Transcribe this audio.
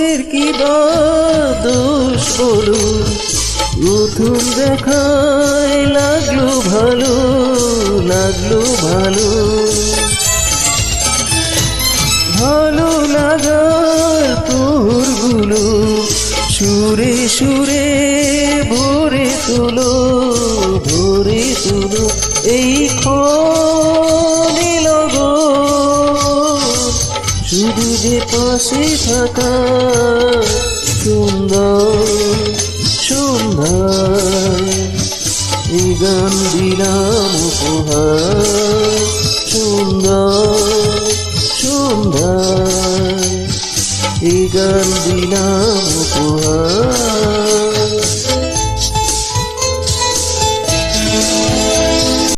মনের কি বা দোষ বলো, প্রথম দেখায় লাগলো ভালো, লাগলো ভালো। ভালো লাগার তোরগুলো সুরে সুরে ভরে তুলো, ভরে তুলো এই ক্ষণে লগন। শুধু যে পাশে থাকা সুন্দর সন্ধ্যায় এই গান দিলাম উপহার। সুন্দর সন্ধ্যায় এই গান দিলাম উপহার।